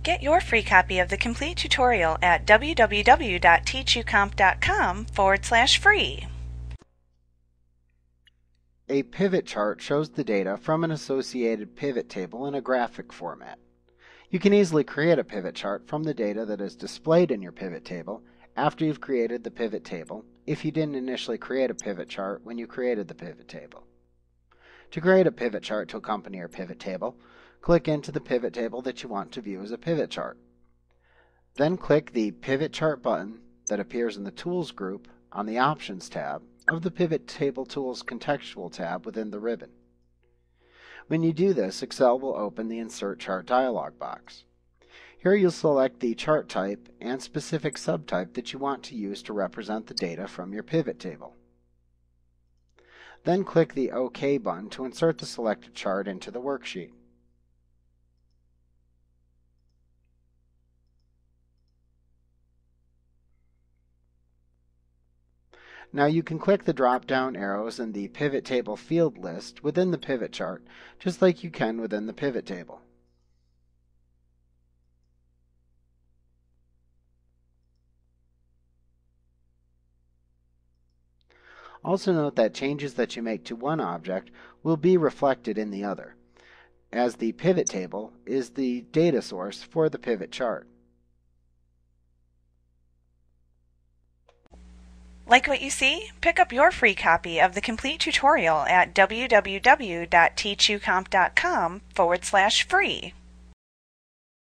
Get your free copy of the complete tutorial at www.teachucomp.com/free. A pivot chart shows the data from an associated pivot table in a graphic format. You can easily create a pivot chart from the data that is displayed in your pivot table after you've created the pivot table if you didn't initially create a pivot chart when you created the pivot table. To create a pivot chart to accompany your pivot table, click into the pivot table that you want to view as a pivot chart. Then click the Pivot Chart button that appears in the Tools group on the Options tab of the Pivot Table Tools Contextual tab within the ribbon. When you do this, Excel will open the Insert Chart dialog box. Here you'll select the chart type and specific subtype that you want to use to represent the data from your pivot table. Then click the OK button to insert the selected chart into the worksheet. Now you can click the drop-down arrows in the Pivot Table field list within the pivot chart, just like you can within the pivot table. Also note that changes that you make to one object will be reflected in the other, as the pivot table is the data source for the pivot chart. Like what you see? Pick up your free copy of the complete tutorial at www.teachucomp.com/free.